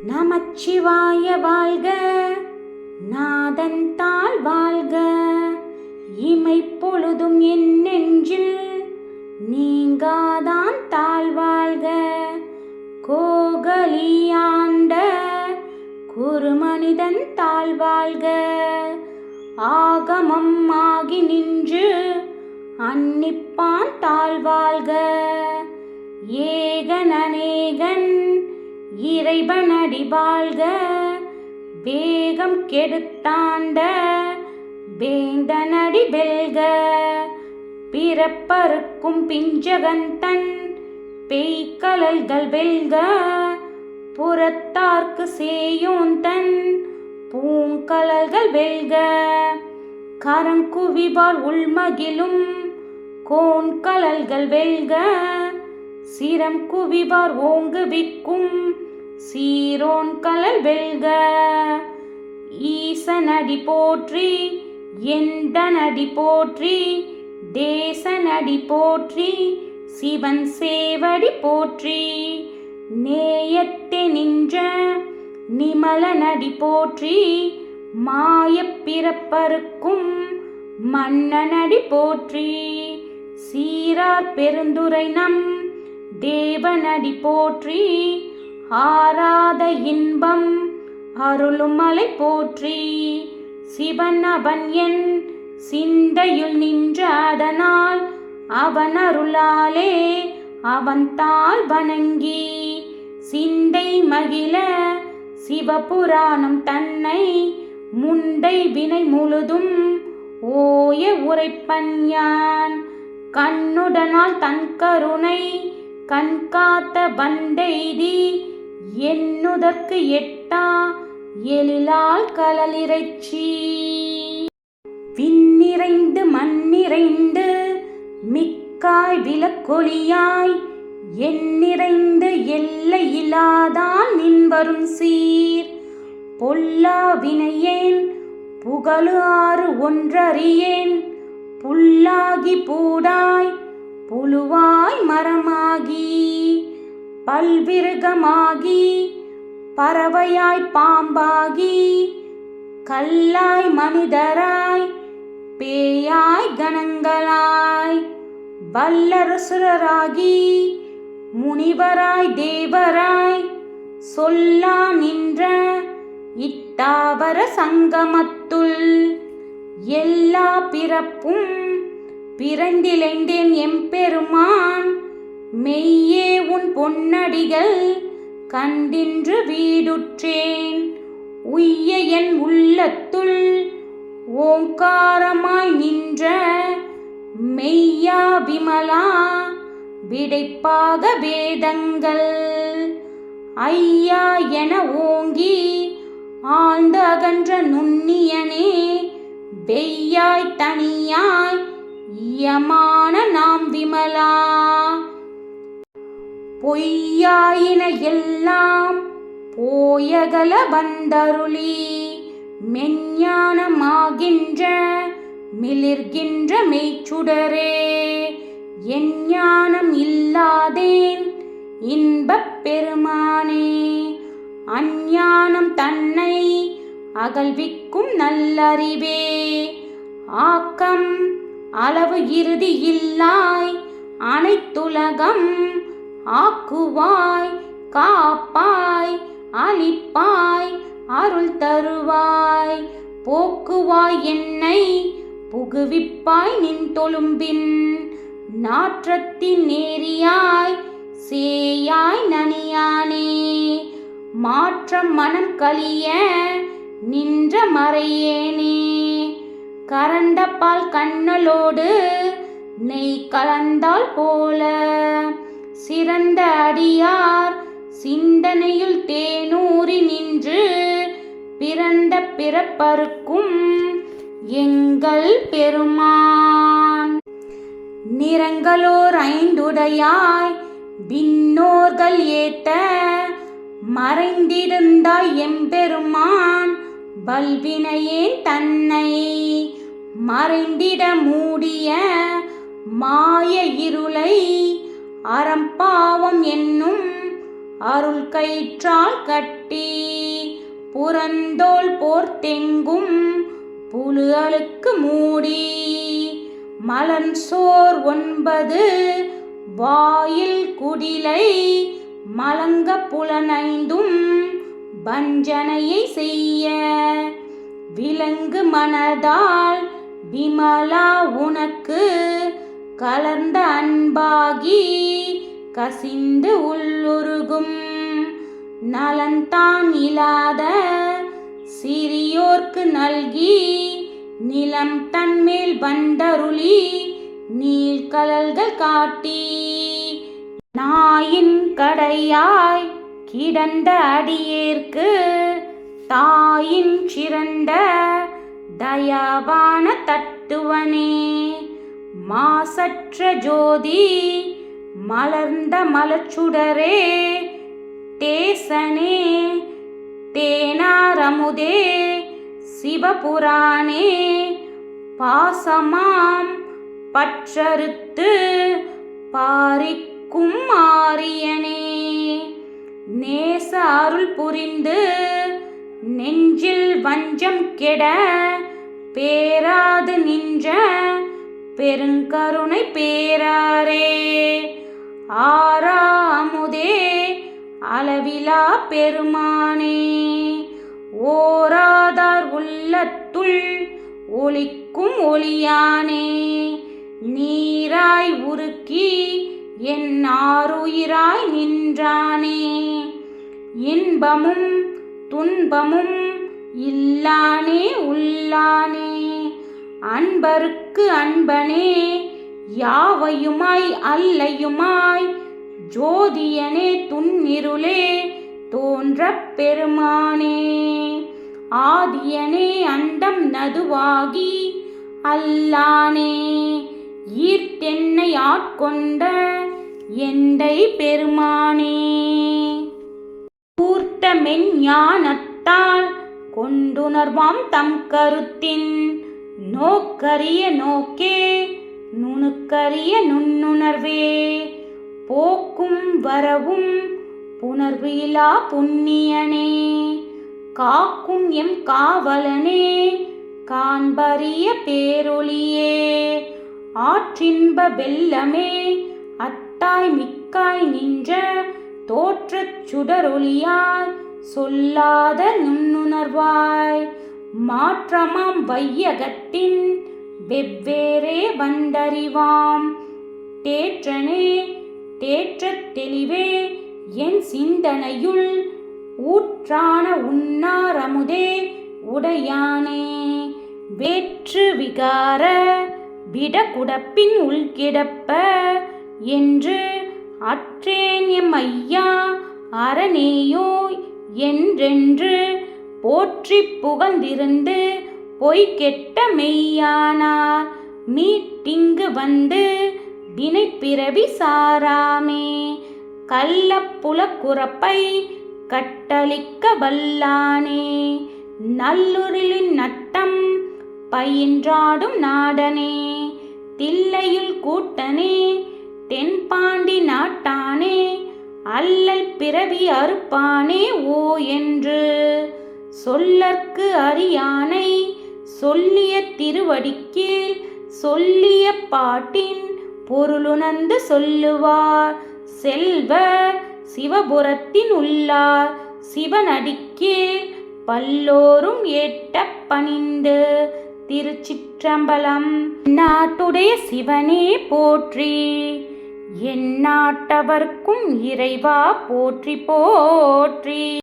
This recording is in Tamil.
நமச்சிவாய வாழ்க, நாதன் தாள் வாழ்க. இமைப்பொழுதும் என் நெஞ்சில் நீங்காதான் தாழ் வாழ்க. கோகலியாண்ட குருமனிதன் தாழ் வாழ்க. ஆகமம் ஆகி நின்று அன்னிப்பான் தாழ் வாழ்க. ஏகன் அநேகன் இறைவனடி வாழ்க. வேகம் கெடுத்தாண்ட வேந்தனடி வெல்க. பிறப்பறுக்கும் பிஞ்சகன் தன் பெய்கழல்கள் வெல்க. புறத்தார்க்கு சேயோன் தன் பூங்கழல்கள் வெல்க. கரங்குவிவார் உள்மகிழும் கோன்கழல்கள் வெல்க. சிரம் குவிவார் ஓங்குவிக்கும் சீரோன் கழல் வெல்க. ஈசனடி போற்றி எந்தனடி போற்றி தேசனடி போற்றி சிவன் சேவடி போற்றி. நேயத்தே நின்ற நிமலனடி போற்றி மாயப் பிறப்பறுக்கும் மன்னனடி போற்றி. சீரார் பெருந்துரை நம் தேவனடி போற்றி. ஆராத இன்பம் அருளுமலை போற்றி. சிவன் அவன் என் சிந்தையுள் நின்ற அதனால் அவன் அருளாலே அவன் தாள் வணங்கி சிந்தை மகிழ சிவபுராணம் தன்னை முண்டை வினை முழுதும் ஓய உரைப்பன் யான். கண்ணுடனால் தன் கருணை கண்காத்த வண்டெய்தி எண்ணுதற்கு எட்டா எழிலால் கழலிறைச்சி. விண்ணிறைந்து மண்ணிறைந்து மிக்காய் விளக்கொளியாய் எண்ணிறைந்து எல்லையிலாதான் நின்வரும் சீர். பொல்லா வினையேன் புகழு ஆறு ஒன்றறியேன். புல்லாகி பூடாய் புழுவாய் மரமாகி பல்விருகமாகி பறவையாய் பாம்பாகி கல்லாய் மனிதராய் பேயாய் கணங்களாய் வல்லரசுரராகி முனிவராய் தேவராய் சொல்லா நின்ற இத்தாவர சங்கமத்துள் எல்லா பிறப்பும் பிறந்திலைந்தேன் எம்பெருமான். மெய்யே உன் பொன்னடிகள் கண்டின்று வீடுற்றேன். உய்ய என் உள்ளத்துள் ஓங்காரமாய் நின்ற மெய்யா விமலா விடைப்பாக வேதங்கள் ஐயா என ஓங்கி ஆழ்ந்து அகன்ற நுண்ணியனே. வெய்யாய் தனியாய் யமான நாம் விமலா. பொய்யாயின எல்லாம் போயகல வந்தருளி மெஞ்ஞானமாகின்ற மிளிர்கின்ற மெய்ச்சுடரே. எஞ்ஞானம் இல்லாதேன் இன்பப் பெருமானே. அஞ்ஞானம் தன்னை அகல்விக்கும் நல்லறிவே. ஆக்கம் அளவு இறுதி இல்லாய் அனைத்துலகம் ஆக்குவாய் காப்பாய் அளிப்பாய் அருள் தருவாய். போக்குவாய் என்னை புகுவிப்பாய் நின் தொழும்பின். நாற்றத்தின் நேரியாய் சேயாய் நனியானே. மாற்றம் மனம் கலிய நின்ற மறையேனே. கரண்ட பால் கண்ணலோடு நெய் கலந்தால் போல சிறந்த அடியார் சிந்தனையுள் தேனூறி நின்று பிறந்த பிறப்பறுக்கும் எங்கள் பெருமான். நிறங்களோர் ஐந்துடையாய் விண்ணோர்கள் ஏத்த மறைந்திருந்தாய் எம்பெருமான். வல்வினையேன் தன்னை மறைந்திட மூடிய மாய இருளை அறம்பாவம் என்னும் அருள் கயிற்றால் கட்டி கட்டி புறந்தோல் போர்த்தெங்கும் புழு அழுக்கு மூடி மலர்சோர் 9 வாயில் குடிலை மலங்க புலனைந்தும் வஞ்சனையை செய்ய விலங்கு மனதால் விமலா உனக்கு கலர்ந்த அன்பாகி கசிந்து உள்ளுருகும் நலன்தான் இல்லாத சிறியோர்க்கு நல்கி நிலம் தன்மேல் வந்தருளி நீள்கழல்கள் காட்டி நாயின் கடையாய் கிடந்த அடியேற்கு தாயின் சிறந்த தயாவான தத்துவனே மாசற்ற ஜோதி மலர்ந்த மலர்ச்சுடரே தேசனே தேனாரமுதே சிவபுராணே பாசமாம் பற்றறுத்து பாரிக்கும் ஆரியனே நேச அருள் புரிந்து நெஞ்சில் வஞ்சம் கெட பேராது நின்ற பெருங்கருணை பேராரே ஆறாமுதே அளவிலா பெருமானே ஓராதார் உள்ளத்துள் ஒளிக்கும் ஒளியானே நீராய் உருக்கி என் ஆருயிராய் நின்றானே இன்பமும் துன்பமும் இல்லானே உள்ளானே அன்பருக்கு அன்பனே யாவையுமாய் அல்லையுமாய் ஜோதியனே துன்னிருளே தோன்றப் பெருமானே ஆதியனே அண்டம் நதுவாகி அல்லானே ஈர்த்தென்னை ஆட்கொண்ட எந்தை பெருமானே கூர்த்த மெஞ்ஞானத்தால் கொண்டுணர்வாம் தம் கருத்தின் நோக்கரிய நோக்கே நுணுக்கரிய நுண்ணுணர்வே போக்கும் வரவும் புணர்வு இலா புண்ணியனே காக்கும் எம் காவலனே காண்பரிய பேரொளியே ஆற்றின்ப வெள்ளமே அத்தாய் மிக்காய் நின்ற தோற்றச் சுடரொளியாய் சொல்லாத நுண்ணுணர்வாய் மாற்றமாம் வையகத்தின் வெவ்வேறே வந்தறிவாம் தேற்றனே தேற்றத் தெளிவே என் சிந்தனையுள் ஊற்றான உன்னாரமுதே உடையானே வேற்று விகார விடகுடப்பின் உள்கிடப்ப என்று அற்றேன் எம் ஐயா அரணேயோய் என்றென்று போற்றி புகழ்ந்திருந்து பொய்கெட்ட மெய்யானார் மீட்டிங்கு வந்து வினைப்பிறவி சாராமே கள்ளப்புலக்குறப்பை கட்டளிக்க வல்லானே நல்லுருளின் நட்டம் பயின்றாடும் நாடனே தில்லையுள் கூட்டனே தென்பாண்டி நாட்டானே அல்லல் பிறவி அறுப்பானே ஓ என்று சொல்லற்கு அறியானை சொல்லிய திருவடிக்கீழ் சொல்லிய பாட்டின் பொருளுணர்ந்து சொல்லுவார் செல்வர் சிவபுரத்தின் உள்ளார் சிவனடிக்கீழ் பல்லோரும் ஏட்ட பணிந்து திருச்சிற்றம்பலம். நாட்டுடைய சிவனே போற்றி, என் நாட்டவர்க்கும் இறைவா போற்றி போற்றி.